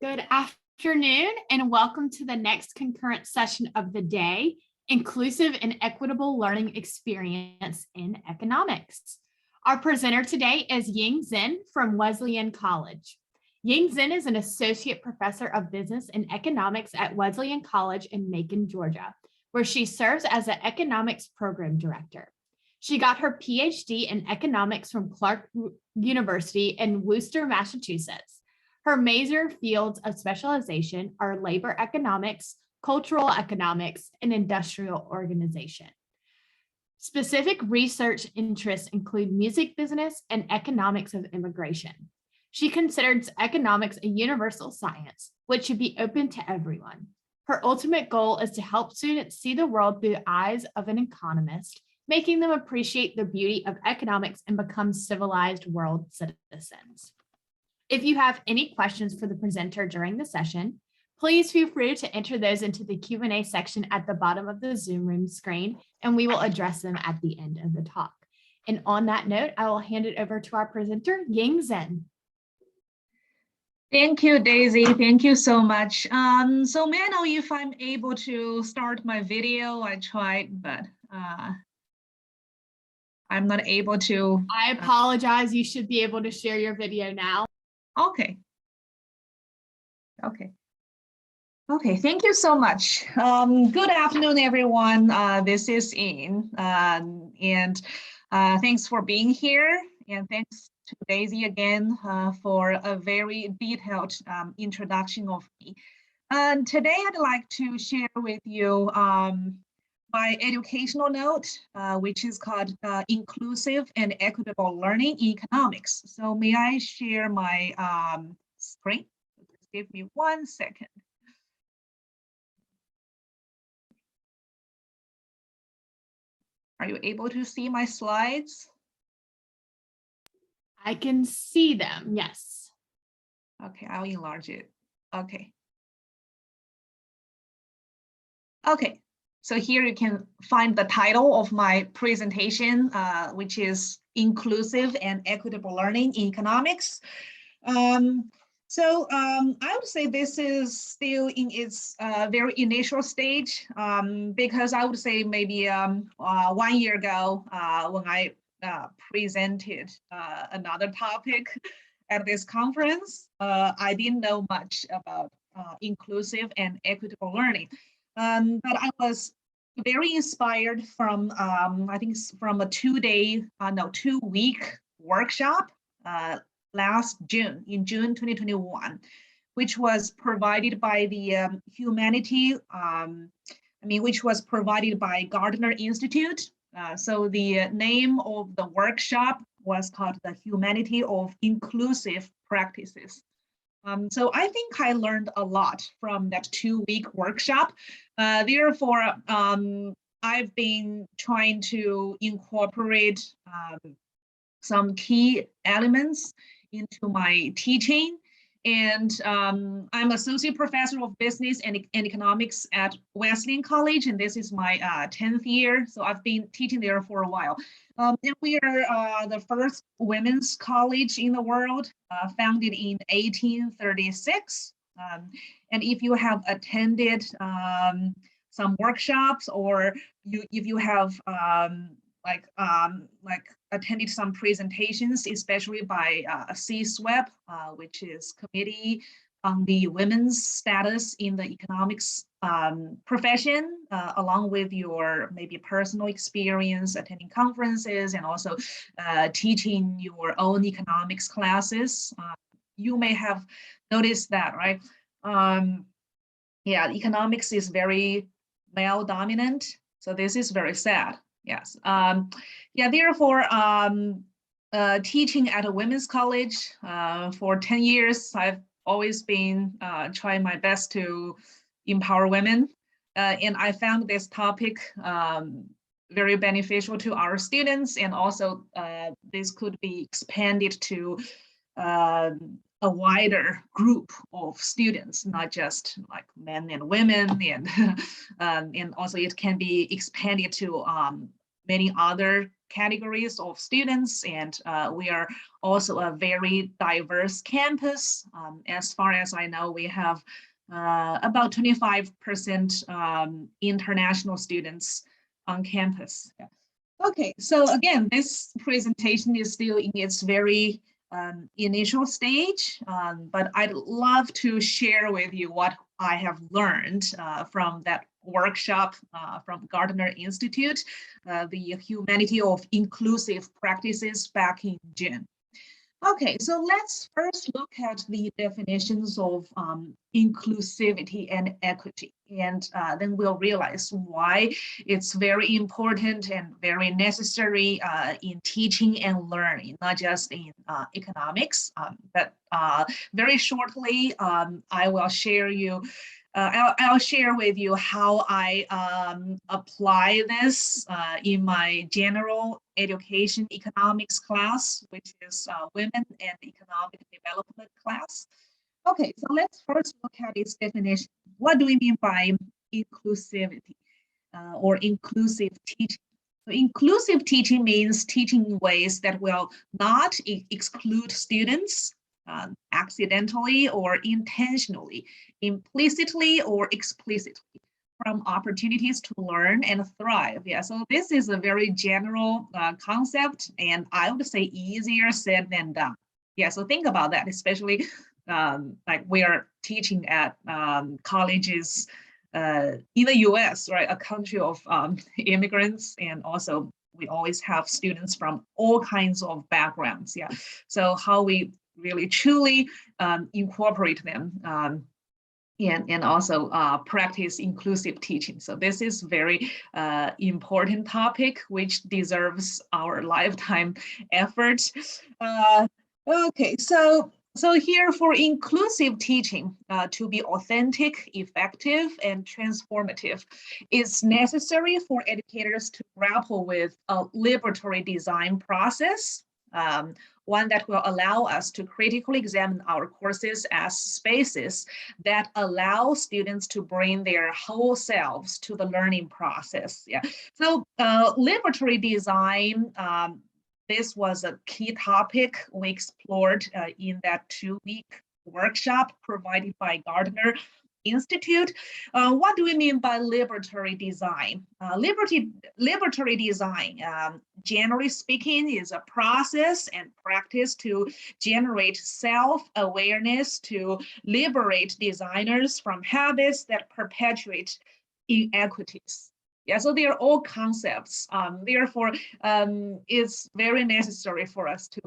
Good afternoon and welcome to the next concurrent session of the day, Inclusive and Equitable Learning Experience in Economics. Our presenter today is Ying Zhen from Wesleyan College. Ying Zhen is an associate professor of business and economics at Wesleyan College in Macon, Georgia, where she serves as an economics program director. She got her PhD in economics from Clark University in Worcester, Massachusetts. Her major fields of specialization are labor economics, cultural economics, and industrial organization. Specific research interests include music business and economics of immigration. She considers economics a universal science, which should be open to everyone. Her ultimate goal is to help students see the world through the eyes of an economist, making them appreciate the beauty of economics and become civilized world citizens. If you have any questions for the presenter during the session, please feel free to enter those into the Q&A section at the bottom of the Zoom room screen, and we will address them at the end of the talk. And on that note, I will hand it over to our presenter, Ying Zhen. Thank you, Daisy. Thank you so much. So may I know if I'm able to start my video? I tried, but I'm not able to. I apologize. You should be able to share your video now. Okay. Thank you so much. Good afternoon, everyone. This is Ian, and thanks for being here, and thanks to Daisy again for a very detailed introduction of me. And today I'd like to share with you my educational note, which is called Inclusive and Equitable Learning in Economics. So may I share my screen? Just give me 1 second. Are you able to see my slides? I can see them, yes. Okay, I'll enlarge it. Okay, so here you can find the title of my presentation, which is Inclusive and Equitable Learning in Economics. I would say this is still in its very initial stage, because I would say maybe 1 year ago when I presented another topic at this conference, I didn't know much about inclusive and equitable learning. But I was very inspired from, I think from a 2-week workshop last June, in June 2021, which was provided by the which was provided by Gardner Institute. So the name of the workshop was called The Humanity of Inclusive Practices. So I think I learned a lot from that 2-week workshop. Therefore, I've been trying to incorporate some key elements into my teaching. And I'm associate professor of business and economics at Wesleyan College, and this is my 10th year. So I've been teaching there for a while. And we are the first women's college in the world, founded in 1836. And if you have attended some workshops, or if you have attended some presentations, especially by CSWEP, which is Committee on the Women's Status in the Economics profession, along with your maybe personal experience attending conferences and also teaching your own economics classes, you may have noticed that, right? Yeah, economics is very male dominant, so this is very sad. Yes. Yeah, therefore, teaching at a women's college for 10 years, I've always been trying my best to empower women. And I found this topic very beneficial to our students. And also, this could be expanded to a wider group of students, not just like men and women, and also it can be expanded to many other categories of students, and we are also a very diverse campus. As far as I know, we have about 25% international students on campus. Yeah. Okay, so again, this presentation is still in its very initial stage, but I'd love to share with you what I have learned from that workshop from Gardner Institute, the Humanity of Inclusive Practices back in June. Okay, so let's first look at the definitions of inclusivity and equity, and then we'll realize why it's very important and very necessary in teaching and learning, not just in economics, but very shortly, I will share you I'll share with you how I apply this in my general education economics class, which is Women and Economic Development class. Okay, so let's first look at its definition. What do we mean by inclusivity or inclusive teaching? So inclusive teaching means teaching in ways that will not exclude students accidentally or intentionally, implicitly or explicitly, from opportunities to learn and thrive. Yeah, so this is a very general concept, and I would say easier said than done. Yeah, so think about that, especially like we are teaching at colleges in the US, right, a country of immigrants, and also we always have students from all kinds of backgrounds. Yeah, so how we really truly incorporate them and also practice inclusive teaching. So this is very important topic, which deserves our lifetime effort. Okay, so here for inclusive teaching to be authentic, effective, and transformative, it's necessary for educators to grapple with a liberatory design process, one that will allow us to critically examine our courses as spaces that allow students to bring their whole selves to the learning process. Yeah. So liberatory design, this was a key topic we explored in that 2-week workshop provided by Gardner Institute. What do we mean by liberatory design? Liberatory design, generally speaking, is a process and practice to generate self-awareness, to liberate designers from habits that perpetuate inequities. Yeah, so they are all concepts. Therefore, it's very necessary for us to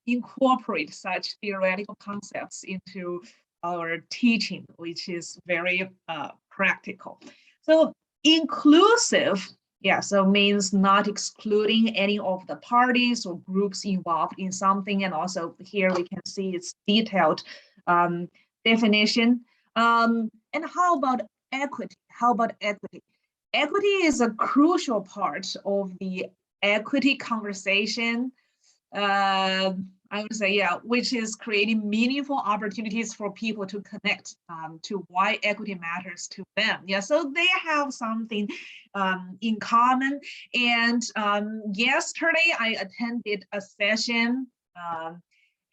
incorporate such theoretical concepts into our teaching, which is very practical. So inclusive, yeah, so means not excluding any of the parties or groups involved in something. And also here we can see its detailed definition. And how about equity? How about equity? Equity is a crucial part of the equity conversation. I would say, yeah, which is creating meaningful opportunities for people to connect to why equity matters to them. Yeah, so they have something in common. And yesterday I attended a session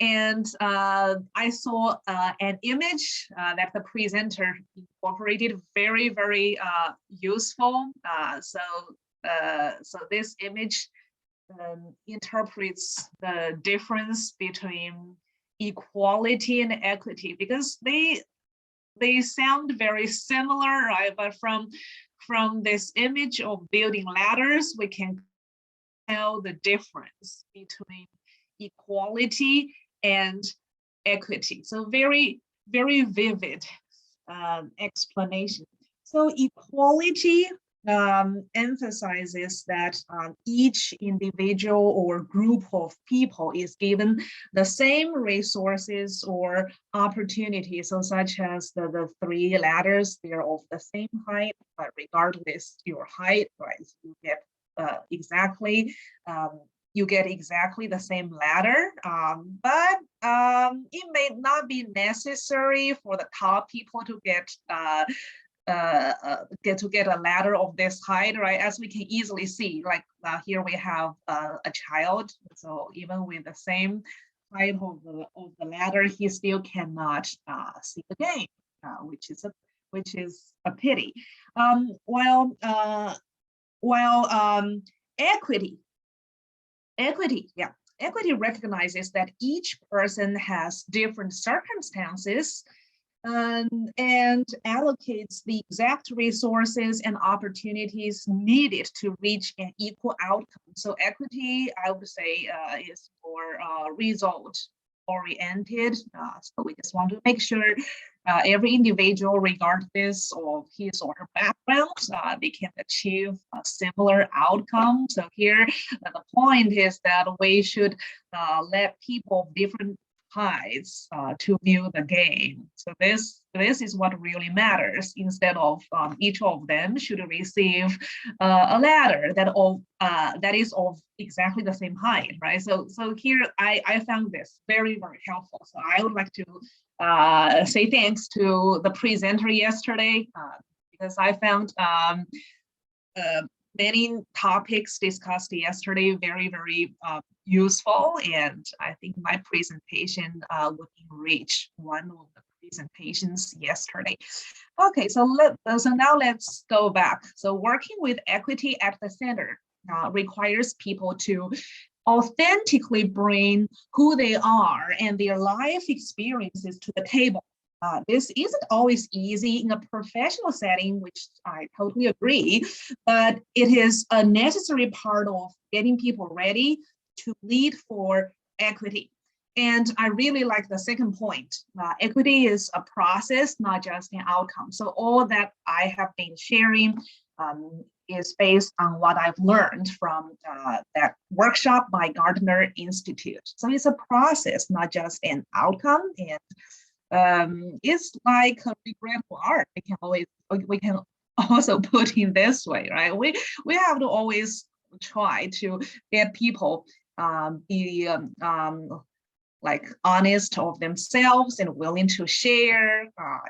and I saw an image that the presenter incorporated, very, very useful. So this image interprets the difference between equality and equity, because they sound very similar, right? But from this image of building ladders, we can tell the difference between equality and equity. So very, very vivid explanation. So equality emphasizes that each individual or group of people is given the same resources or opportunities. So such as the 3 ladders, they're of the same height, but regardless your height, right, you get exactly the same ladder, but it may not be necessary for the top people to get get a ladder of this height, right? As we can easily see, like here we have a child, so even with the same height of the ladder, he still cannot see the game, which is a pity. While equity recognizes that each person has different circumstances and allocates the exact resources and opportunities needed to reach an equal outcome. So equity, I would say, is more result oriented. So we just want to make sure every individual, regardless of his or her background, they can achieve a similar outcome. So here, the point is that we should let people of different heights to view the game. So this is what really matters. Instead of each of them should receive a ladder that is of exactly the same height, right? So here I found this very, very helpful. So I would like to say thanks to the presenter yesterday because I found many topics discussed yesterday very, very useful, and I think my presentation would enrich one of the presentations yesterday. Okay, so now let's go back. So working with equity at the center requires people to authentically bring who they are and their life experiences to the table. This isn't always easy in a professional setting, which I totally agree, but it is a necessary part of getting people ready to lead for equity. And I really like the second point. Equity is a process, not just an outcome. So all that I have been sharing is based on what I've learned from that workshop by Gardner Institute. So it's a process, not just an outcome. And it's like a regrettable art. We can also put in this way, right? We have to always try to get people be like honest of themselves and willing to share.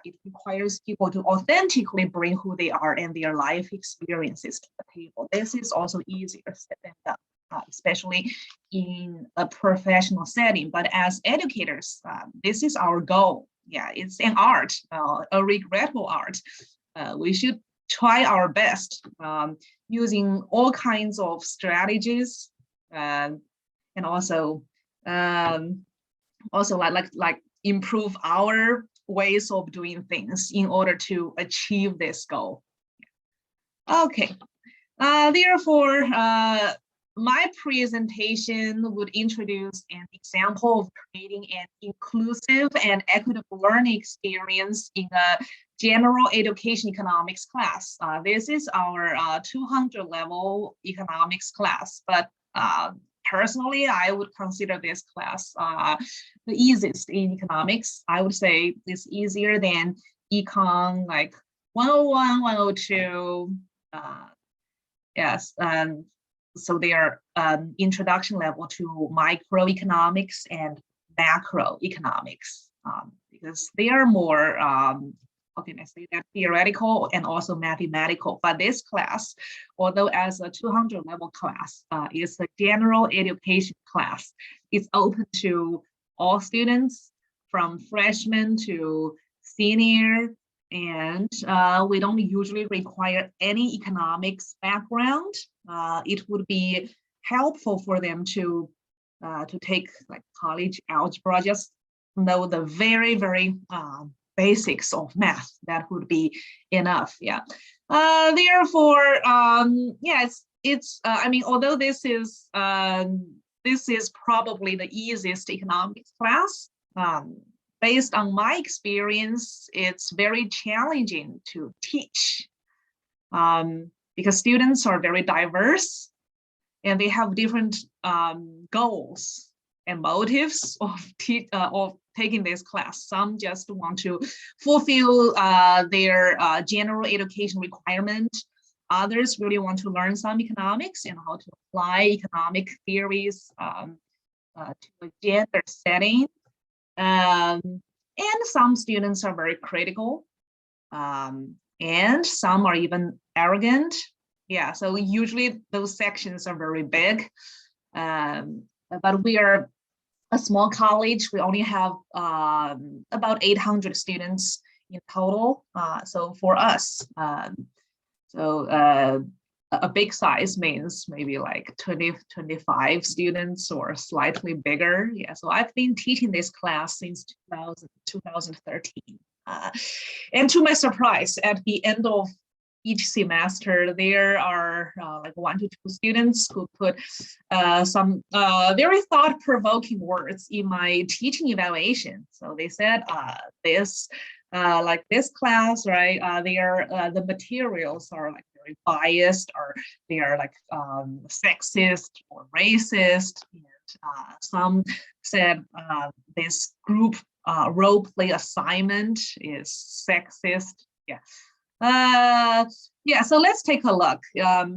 It requires people to authentically bring who they are and their life experiences to the table. This is also easier said than done. Especially in a professional setting. But as educators, this is our goal. Yeah, it's an art, a regrettable art. We should try our best using all kinds of strategies and also like improve our ways of doing things in order to achieve this goal. Okay, therefore, my presentation would introduce an example of creating an inclusive and equitable learning experience in a general education economics class. This is our 200 level economics class, but personally, I would consider this class the easiest in economics. I would say it's easier than econ like 101, 102. Yes, so they are introduction level to microeconomics and macroeconomics because they are more, how can I say that, theoretical and also mathematical. But this class, although as a 200 level class, is a general education class. It's open to all students from freshman to senior, and we don't usually require any economics background. It would be helpful for them to take like college algebra, just know the very, very basics of math. That would be enough. Yeah. Therefore, yes, it's. I mean, although this is probably the easiest economics class. Based on my experience, it's very challenging to teach because students are very diverse and they have different goals and motives of taking this class. Some just want to fulfill their general education requirement. Others really want to learn some economics and how to apply economic theories to a gender setting. And some students are very critical and some are even arrogant. Yeah, so usually those sections are very big, but we are a small college. We only have about 800 students in total. So for us, a big size means maybe like 20, 25 students or slightly bigger. Yeah, so I've been teaching this class since 2013. And to my surprise, at the end of each semester, there are like 1 to 2 students who put some very thought-provoking words in my teaching evaluation. So they said like this class, right? The materials are like very biased, or they are like sexist or racist. And some said this group role play assignment is sexist. Yeah. Yeah, so let's take a look.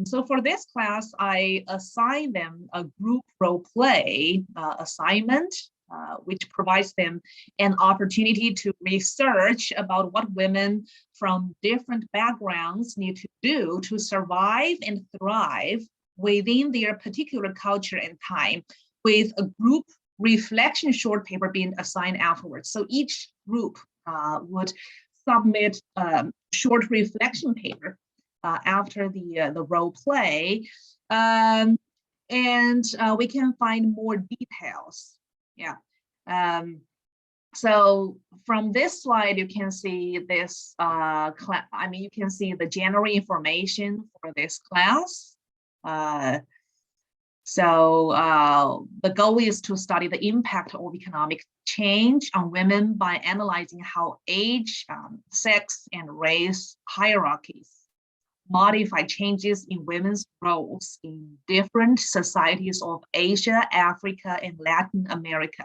So for this class, I assign them a group role play assignment, which provides them an opportunity to research about what women from different backgrounds need to do to survive and thrive within their particular culture and time, with a group reflection short paper being assigned afterwards. So each group would submit short reflection paper after the role play, and we can find more details. Yeah. So from this slide, you can see this you can see the general information for this class. The goal is to study the impact of economic change on women by analyzing how age, sex, and race hierarchies modify changes in women's roles in different societies of Asia, Africa, and Latin America.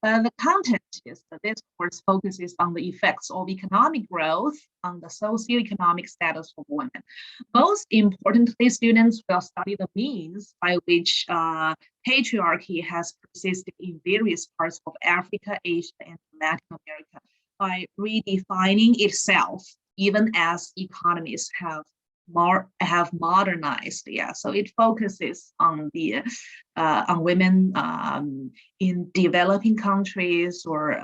The content is that this course focuses on the effects of economic growth on the socioeconomic status of women. Most importantly, students will study the means by which patriarchy has persisted in various parts of Africa, Asia, and Latin America by redefining itself, even as economies have modernized. Yeah, so it focuses on the on women in developing countries or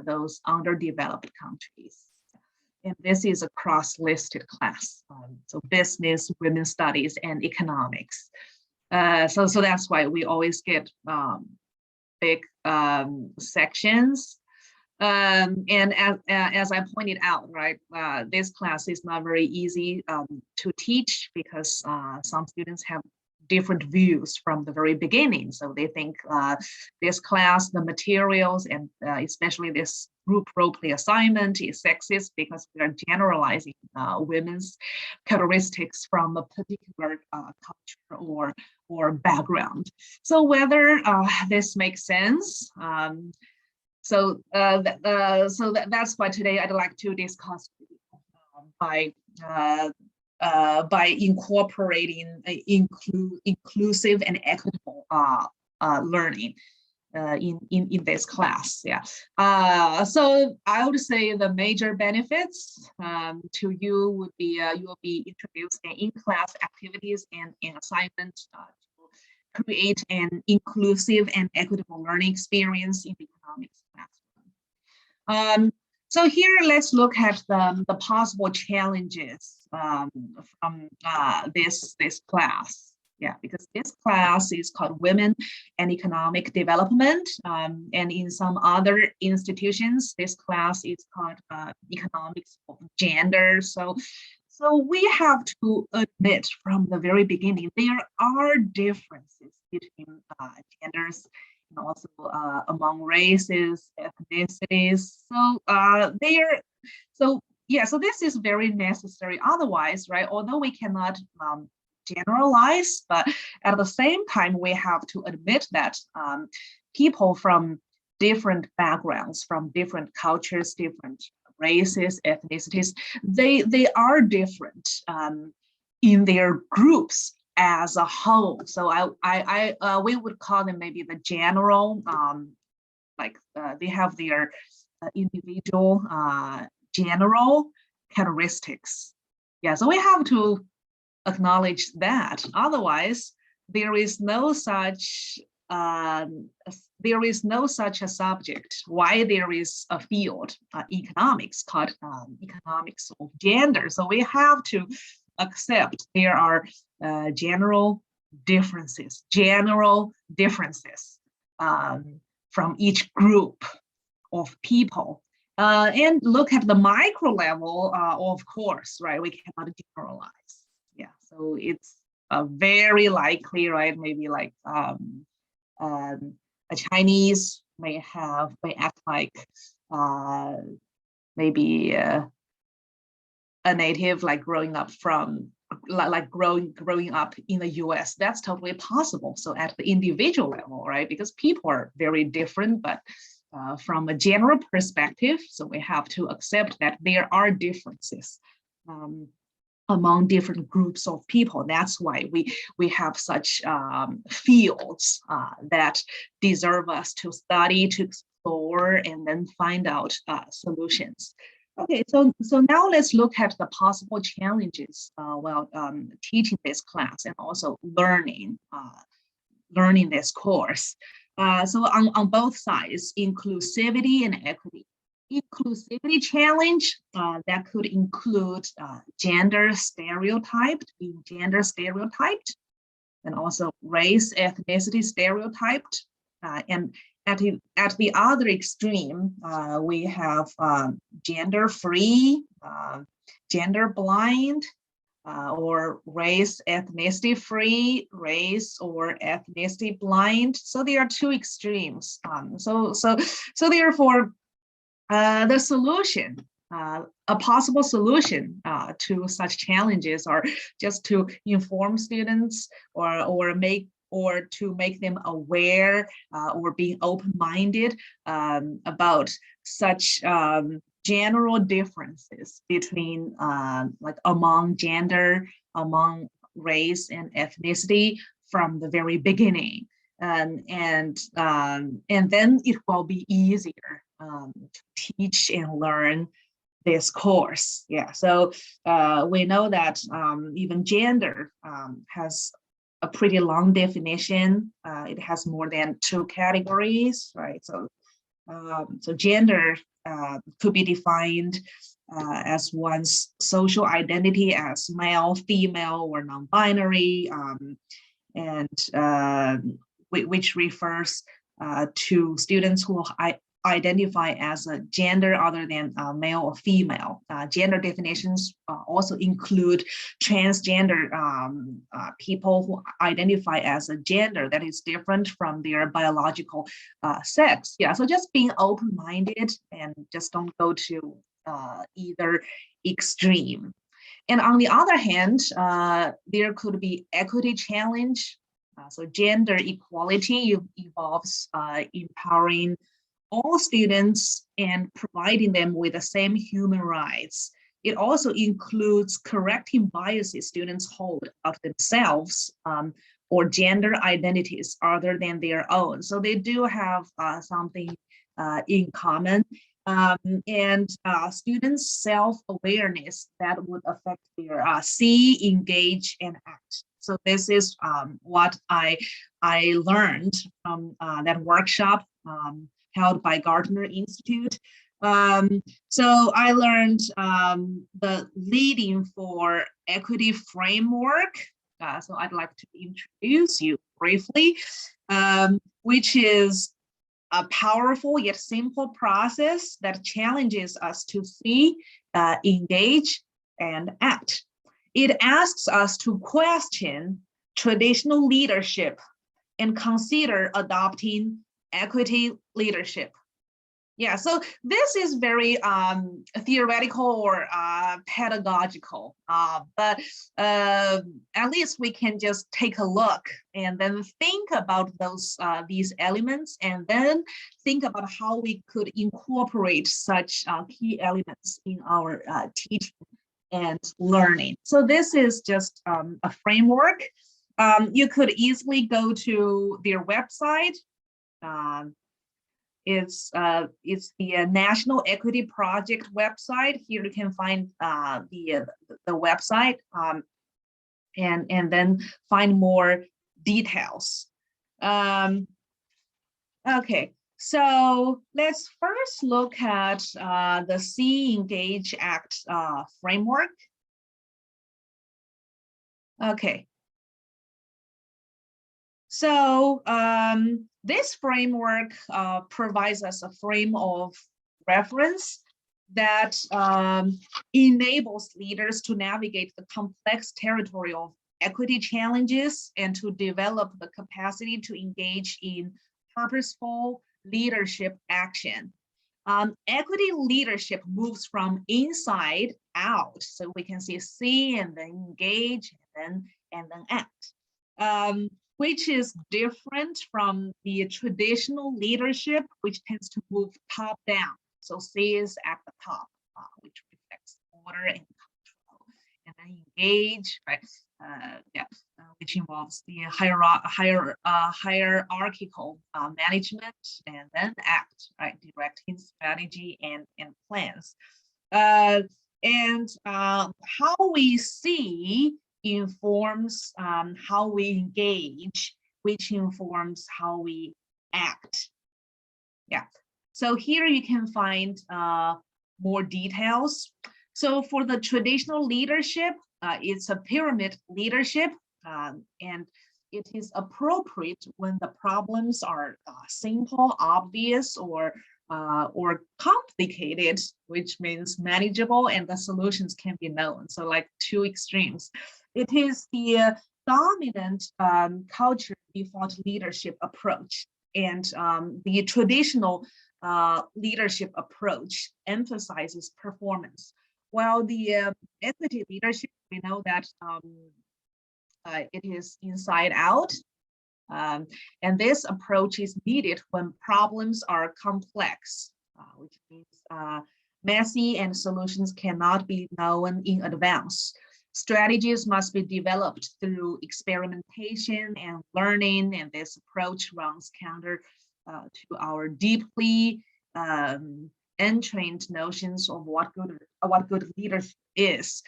those underdeveloped countries. And this is a cross-listed class, so business, women's studies, and economics. So that's why we always get big sections. And as I pointed out, right, this class is not very easy to teach because some students have different views from the very beginning. So they think this class, the materials, and especially this group role play assignment is sexist because we are generalizing women's characteristics from a particular culture or background. So whether this makes sense, so that's why today I'd like to discuss by incorporating inclusive and equitable learning in this class. Yeah. So I would say the major benefits to you would be you will be introduced in in-class activities and assignments to create an inclusive and equitable learning experience in the economics classroom. So here, let's look at the possible challenges from this class. Yeah, because this class is called Women and Economic Development, and in some other institutions, this class is called Economics of Gender. So we have to admit from the very beginning, there are differences between genders and also among races, ethnicities. So this is very necessary. Otherwise, right, although we cannot generalize, but at the same time, we have to admit that people from different backgrounds, from different cultures, different races, ethnicities, they are different in their groups as a whole. So we would call them maybe the general, they have their individual general characteristics. Yeah, so we have to acknowledge that. Otherwise, there is no such a subject. Why there is a field, economics, called economics of gender. So we have to accept there are general differences from each group of people. And look at the micro level, of course, right? We cannot generalize. Yeah, so it's very likely, right? Maybe like a Chinese may act like maybe a native, like growing up in the US. That's totally possible. So at the individual level, right? Because people are very different, but from a general perspective, so we have to accept that there are differences among different groups of people. That's why we have such fields that deserve us to study, to explore, and then find out solutions. Okay, so now let's look at the possible challenges while teaching this class and also learning this course. So on both sides, inclusivity and equity. Inclusivity challenge that could include gender stereotyped, and also race, ethnicity stereotyped. And at the other extreme, we have gender free, gender blind, or race ethnicity free, race or ethnicity blind. So there are two extremes. So therefore, the solution, a possible solution to such challenges are just to inform students or to make them aware or being open-minded about such general differences between like among gender, among race and ethnicity from the very beginning. And then it will be easier to teach and learn this course. Yeah, so we know that even gender has a pretty long definition. It has more than 2 categories, right? So gender could be defined as one's social identity as male, female, or non-binary, and which refers to students who identify as a gender other than male or female. Gender definitions also include transgender people who identify as a gender that is different from their biological sex. Yeah, so just being open-minded and just don't go to either extreme. And on the other hand, there could be equity challenge. So gender equality involves empowering all students and providing them with the same human rights. It also includes correcting biases students hold of themselves or gender identities other than their own. So they do have something in common. And students' self-awareness that would affect their see, engage, and act. So this is what I learned from that workshop held by Gardner Institute. So I learned the leading for equity framework. So I'd like to introduce you briefly, which is a powerful yet simple process that challenges us to see, engage, and act. It asks us to question traditional leadership and consider adopting equity leadership. Yeah, so this is very theoretical or pedagogical, but at least we can just take a look and then think about these elements, and then think about how we could incorporate such key elements in our teaching and learning. So this is just a framework. You could easily go to their website. It's the National Equity Project website. Here you can find the website and then find more details. Okay, so let's first look at the See, Engage, Act framework. Okay. So this framework provides us a frame of reference that enables leaders to navigate the complex territory of equity challenges and to develop the capacity to engage in purposeful leadership action. Equity leadership moves from inside out, so we can see and then engage and then act. Which is different from the traditional leadership, which tends to move top down. So C is at the top, which reflects order and control, and then engage, right? Which involves the hierarchical management, and then act, right? Directing strategy and plans. How we see informs how we engage, which informs how we act. Yeah, so here you can find more details. So for the traditional leadership, it's a pyramid leadership, and it is appropriate when the problems are simple, obvious, or complicated, which means manageable, and the solutions can be known. So like two extremes. It is the dominant culture default leadership approach, and the traditional leadership approach emphasizes performance, while the equity leadership, we know that it is inside out. And this approach is needed when problems are complex, which means messy and solutions cannot be known in advance. Strategies must be developed through experimentation and learning, and this approach runs counter to our deeply entrained notions of what good leadership is.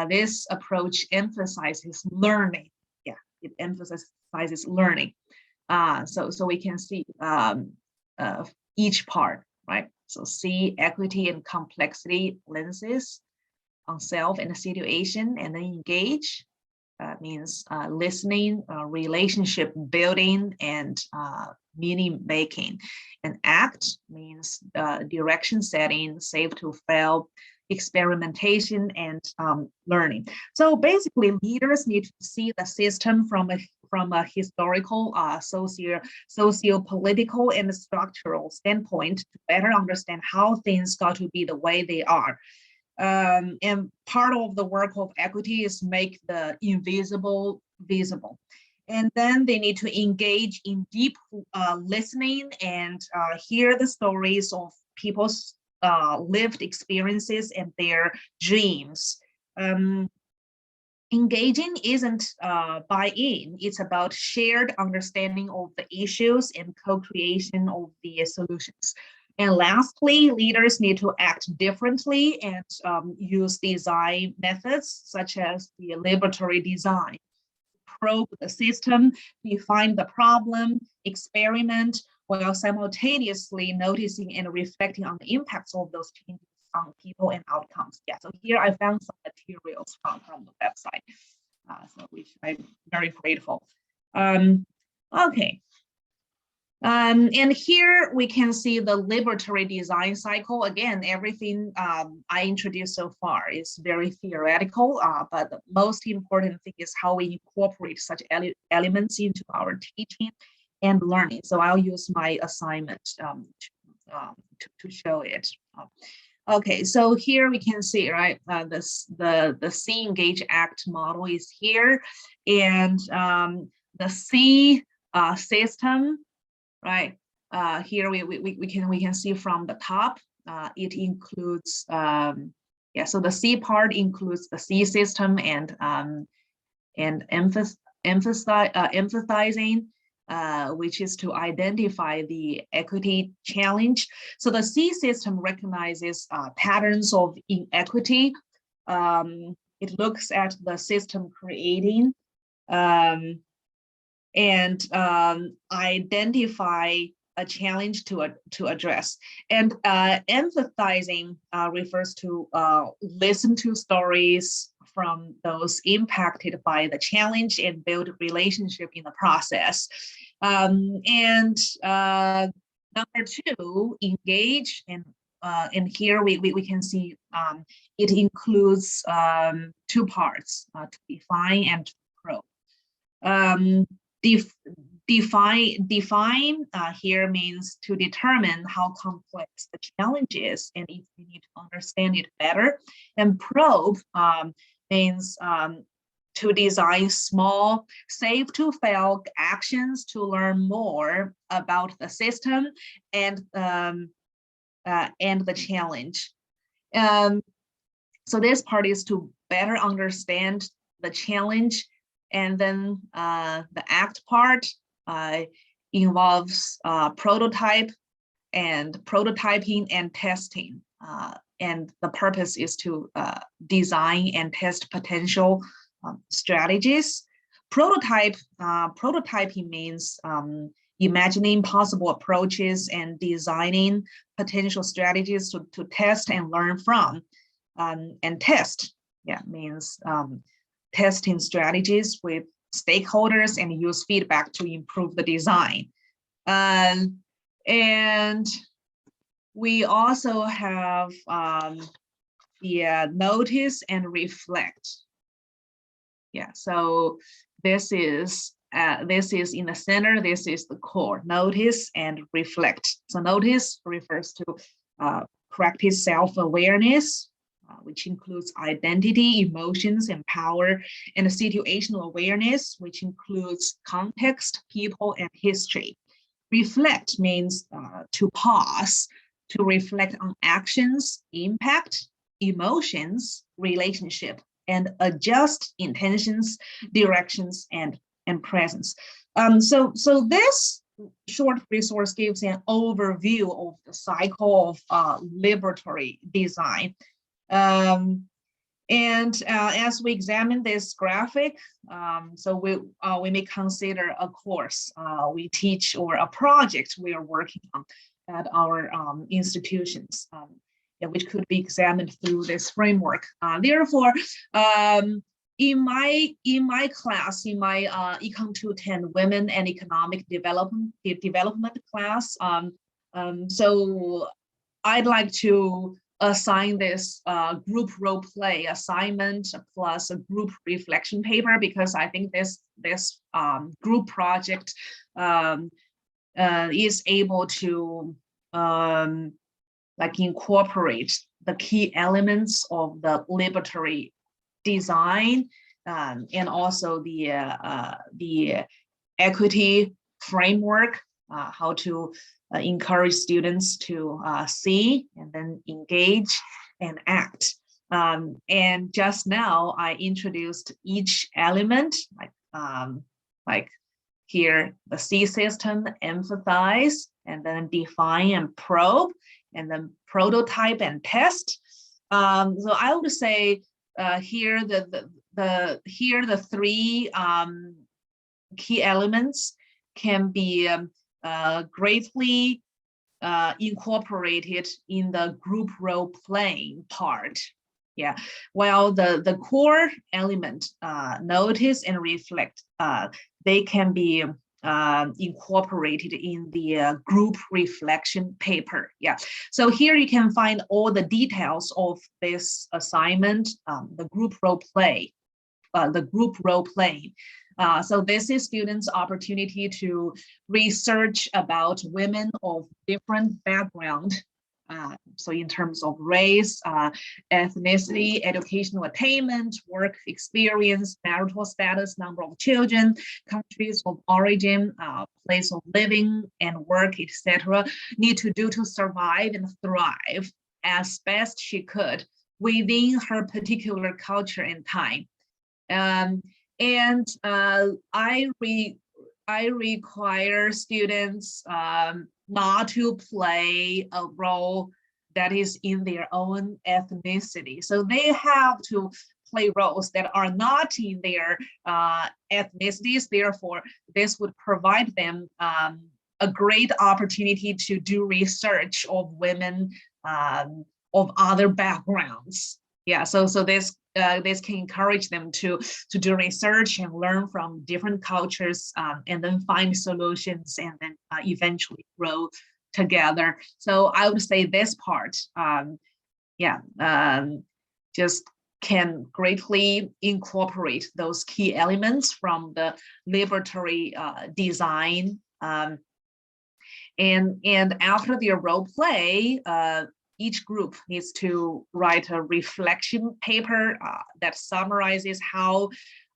This approach emphasizes learning. Yeah, it emphasizes learning. So we can see each part, right? So see equity and complexity lenses on self and the situation, and then engage means listening, relationship building, and meaning making. And act means direction setting, safe to fail, experimentation, and learning. So basically, leaders need to see the system from a historical, socio-political, and structural standpoint to better understand how things got to be the way they are. And part of the work of equity is make the invisible visible. And then they need to engage in deep listening and hear the stories of people's lived experiences and their dreams. Engaging isn't buy-in, it's about shared understanding of the issues and co-creation of the solutions. And lastly, leaders need to act differently and use design methods such as the liberatory design. Probe the system, define the problem, experiment, while simultaneously noticing and reflecting on the impacts of those changes on people and outcomes. Yeah, so here I found some materials from the website, so which I'm very grateful. Okay. And here we can see the liberatory design cycle. Again, everything I introduced so far is very theoretical, but the most important thing is how we incorporate such elements into our teaching and learning. So I'll use my assignment to show it. Okay, so here we can see, right, the See, Engage, Act model is here, and the See system, right? Here we can see from the top, it includes yeah. So the C part includes the C system and emphasizing which is to identify the equity challenge. So the C system recognizes patterns of inequity. It looks at the system creating and identify a challenge to address. And empathizing refers to listen to stories from those impacted by the challenge and build relationship in the process. And number two, engage. And here we can see it includes two parts, to define and to probe. Define here means to determine how complex the challenge is and if we need to understand it better. And probe means to design small, safe to fail actions to learn more about the system and the challenge. So this part is to better understand the challenge. And then the act part involves prototyping and testing. And the purpose is to design and test potential strategies. Prototyping means imagining possible approaches and designing potential strategies to test and learn from. And test, means testing strategies with stakeholders and use feedback to improve the design. And we also have the notice and reflect. So this is in the center, this is the core, notice and reflect. So notice refers to practice self-awareness, which includes identity, emotions, and power, and situational awareness, which includes context, people, and history. Reflect means to pause, to reflect on actions, impact, emotions, relationship, and adjust intentions, directions, and presence. So this short resource gives an overview of the cycle of liberatory design. As we examine this graphic, so we may consider a course we teach or a project we are working on at our institutions, which could be examined through this framework. Therefore, in my class, in my Econ 210 Women and Economic Development class, so I'd like to assign this group role play assignment plus a group reflection paper, because I think this group project is able to incorporate the key elements of the liberatory design and also the equity framework, how to encourage students to see and then engage and act. And just now I introduced each element, like here, the C system, empathize, and then define and probe, and then prototype and test. So I would say here the three key elements can be greatly incorporated in the group role playing part. While the core element, notice and reflect, they can be incorporated in the group reflection paper. So here you can find all the details of this assignment, the group role play, so this is students' opportunity to research about women of different background. So in terms of race, ethnicity, educational attainment, work experience, marital status, number of children, countries of origin, place of living and work, etc., need to do to survive and thrive as best she could within her particular culture and time. I require students not to play a role that is in their own ethnicity. So they have to play roles that are not in their ethnicities. Therefore, this would provide them a great opportunity to do research of women of other backgrounds. Yeah, so this can encourage them to do research and learn from different cultures, and then find solutions, and then eventually grow together. So I would say this part, just can greatly incorporate those key elements from the liberatory design. And after their role play, each group needs to write a reflection paper that summarizes how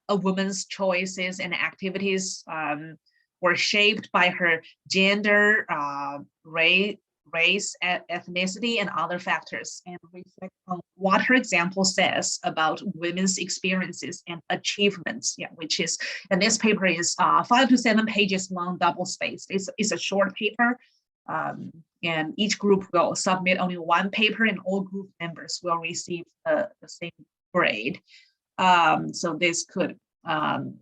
a woman's choices and activities were shaped by her gender, race, ethnicity, and other factors, and reflect on what her example says about women's experiences and achievements. Yeah, which is, and this paper is 5 to 7 pages long, double spaced. It's a short paper, and each group will submit only one paper, and all group members will receive the same grade. So this could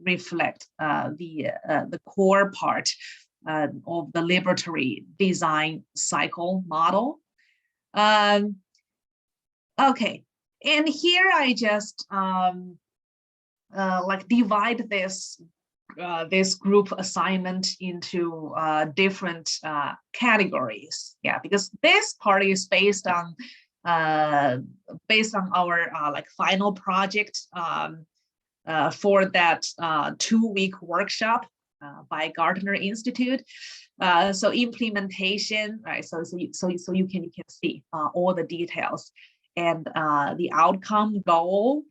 reflect the core part of the liberatory design cycle model. Okay, and here I just like divide this group assignment into different categories. Yeah, because this part is based on our like final project for that 2-week workshop by Gardner Institute. So implementation, right? So you can see all the details, and the outcome goal.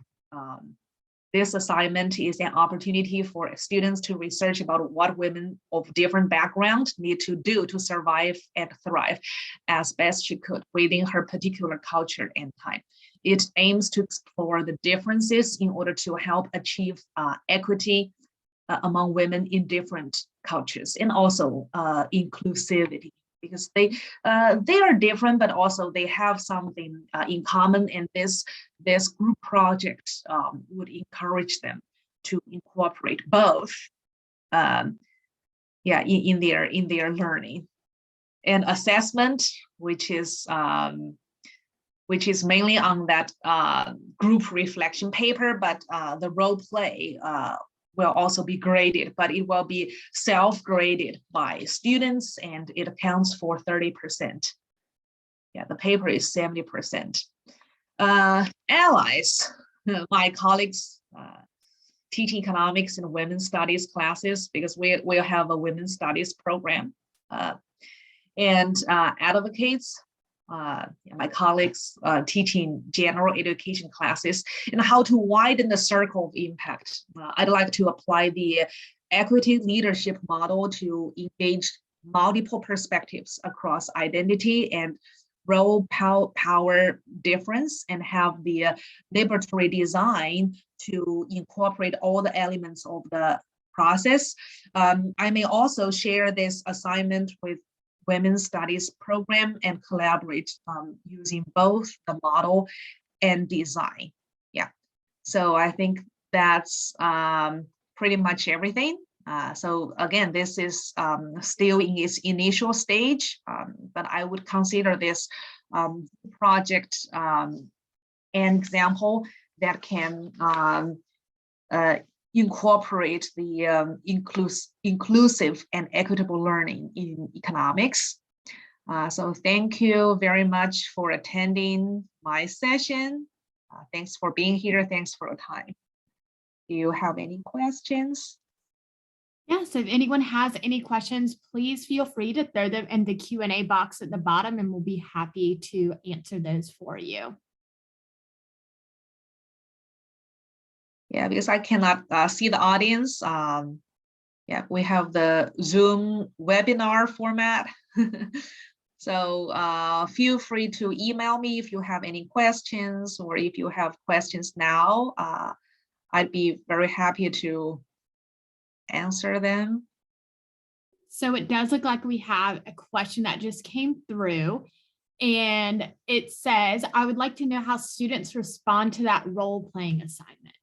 This assignment is an opportunity for students to research about what women of different backgrounds need to do to survive and thrive as best she could within her particular culture and time. It aims to explore the differences in order to help achieve equity among women in different cultures, and also inclusivity, because they are different, but also they have something in common, and this group project would encourage them to incorporate both in their learning. And assessment, which is mainly on that group reflection paper, but the role play will also be graded, but it will be self-graded by students, and it accounts for 30%. Yeah, the paper is 70%. Allies, my colleagues teach economics and women's studies classes, because we'll have a women's studies program. And advocates, my colleagues teaching general education classes, and how to widen the circle of impact. I'd like to apply the equity leadership model to engage multiple perspectives across identity and role power difference, and have the liberatory design to incorporate all the elements of the process. I may also share this assignment with Women's Studies program and collaborate using both the model and design. Yeah, so I think that's pretty much everything. So again, this is still in its initial stage, but I would consider this project an example that can incorporate the inclusive and equitable learning in economics. So thank you very much for attending my session. Thanks for being here. Thanks for your time. Do you have any questions? Yes, if anyone has any questions, please feel free to throw them in the Q&A box at the bottom, and we'll be happy to answer those for you. Yeah, because I cannot see the audience. Yeah, we have the Zoom webinar format. So feel free to email me if you have any questions, or if you have questions now, I'd be very happy to answer them. So it does look like we have a question that just came through. And it says, I would like to know how students respond to that role-playing assignment.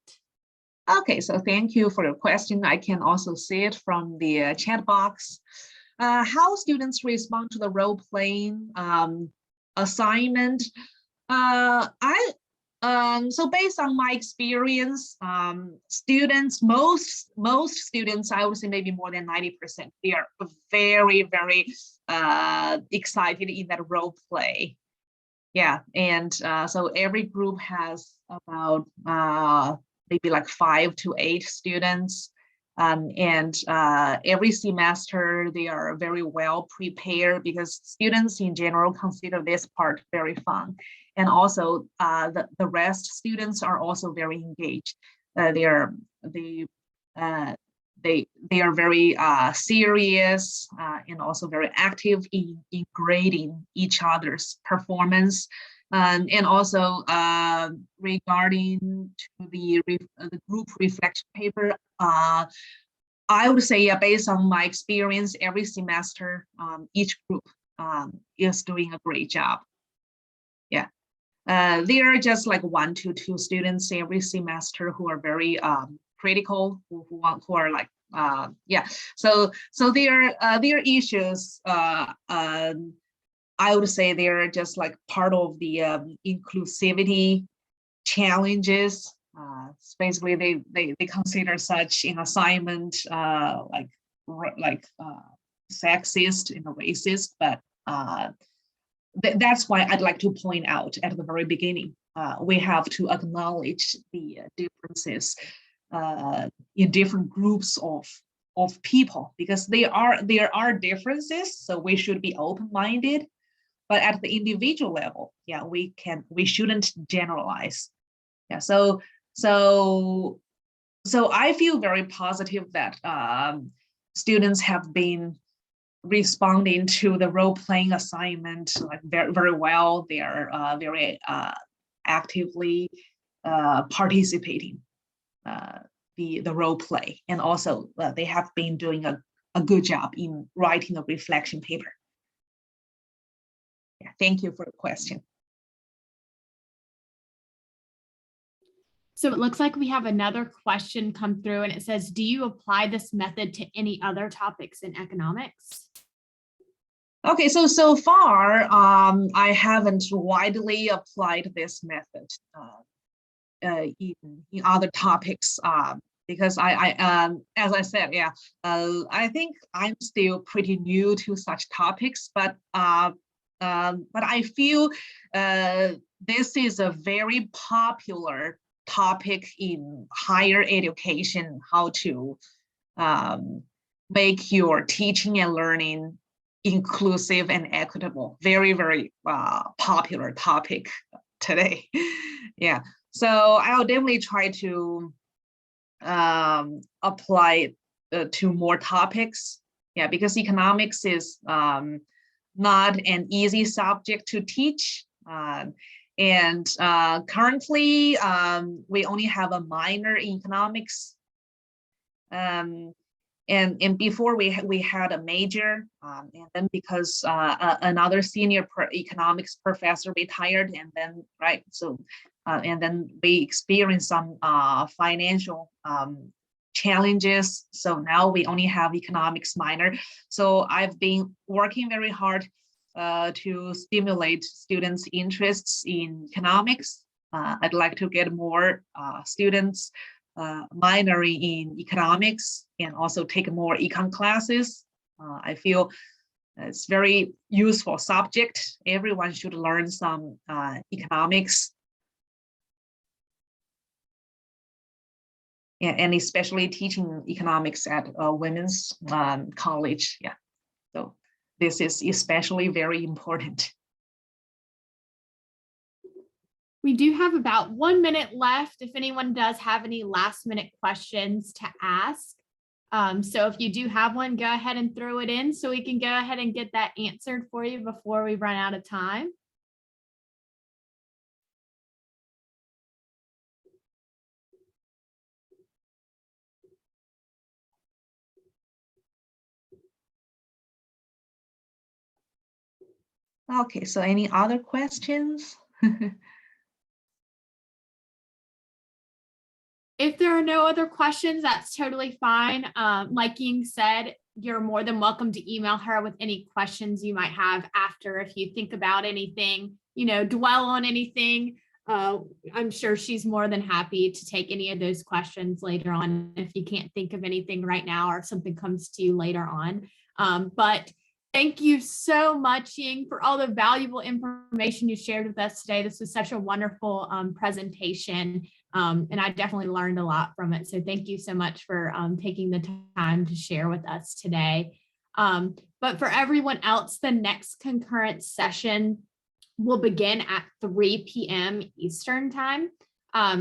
Okay, so thank you for your question. I can also see it from the chat box. How students respond to the role-playing assignment. So based on my experience, students, most students, I would say maybe more than 90%, they are very, very excited in that role play. Yeah, and so every group has about maybe like 5 to 8 students. And every semester they are very well prepared because students in general consider this part very fun. And also the rest students are also very engaged. They are very serious and also very active in grading each other's performance. And also regarding to the group reflection paper, I would say, based on my experience, every semester, each group is doing a great job. Yeah, there are just like 1 to 2 students every semester who are very critical, who are like, yeah. So their issues, I would say they're just like part of the inclusivity challenges. Basically, they consider such an assignment like sexist and racist, but that's why I'd like to point out at the very beginning, we have to acknowledge the differences in different groups of people, because there are differences, so we should be open-minded. But at the individual level, yeah, we shouldn't generalize. Yeah, so I feel very positive that students have been responding to the role-playing assignment like very, very well. They are very actively participating the role play, and also they have been doing a good job in writing a reflection paper. Yeah, thank you for the question. So it looks like we have another question come through, and it says, do you apply this method to any other topics in economics? Okay, so far, I haven't widely applied this method in other topics, because as I said, yeah, I think I'm still pretty new to such topics, but I feel this is a very popular topic in higher education, how to make your teaching and learning inclusive and equitable. Very, very popular topic today. Yeah, so I'll definitely try to apply to more topics. Yeah, because economics is not an easy subject to teach. And currently, we only have a minor in economics. And before we had a major, and then because another senior economics professor retired, and then and then we experienced some financial challenges. So now we only have economics minor. So I've been working very hard to stimulate students' interests in economics. I'd like to get more students minoring in economics and also take more econ classes. I feel it's very useful subject. Everyone should learn some economics. And especially teaching economics at women's college. Yeah, so this is especially very important. We do have about 1 minute left if anyone does have any last minute questions to ask. So if you do have one, go ahead and throw it in so we can go ahead and get that answered for you before we run out of time. Okay, so any other questions? If there are no other questions, that's totally fine. Like Ying said, you're more than welcome to email her with any questions you might have after. If you think about anything, dwell on anything, I'm sure she's more than happy to take any of those questions later on if you can't think of anything right now or something comes to you later on. But thank you so much, Ying, for all the valuable information you shared with us today. This was such a wonderful presentation. And I definitely learned a lot from it. So thank you so much for taking the time to share with us today. But for everyone else, the next concurrent session will begin at 3 p.m. Eastern time.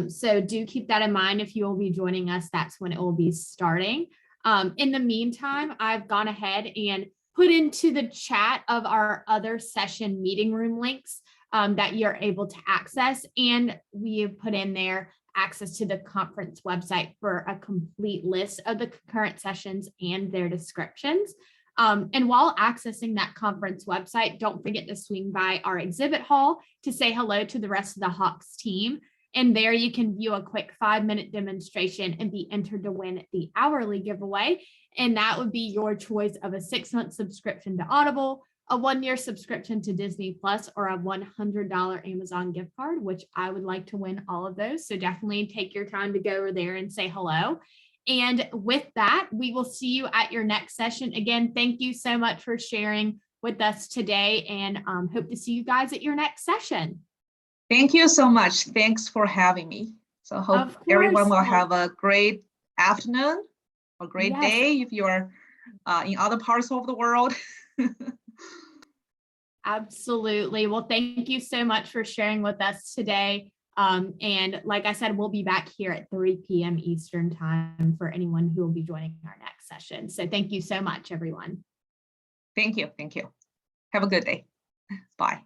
So do keep that in mind. If you will be joining us, that's when it will be starting. In the meantime, I've gone ahead and put into the chat of our other session meeting room links that you're able to access. And we have put in there access to the conference website for a complete list of the concurrent sessions and their descriptions. And while accessing that conference website, don't forget to swing by our exhibit hall to say hello to the rest of the Hawks team. And there you can view a quick 5-minute demonstration and be entered to win the hourly giveaway. And that would be your choice of a 6-month subscription to Audible, a 1-year subscription to Disney Plus, or a $100 Amazon gift card, which I would like to win all of those. So definitely take your time to go over there and say hello. And with that, we will see you at your next session. Again, thank you so much for sharing with us today, and hope to see you guys at your next session. Thank you so much. Thanks for having me. So hope everyone will have a great afternoon, a great day if you're in other parts of the world. Absolutely. Well, thank you so much for sharing with us today. And like I said, we'll be back here at 3 p.m. Eastern time for anyone who will be joining our next session. So thank you so much, everyone. Thank you. Thank you. Have a good day. Bye.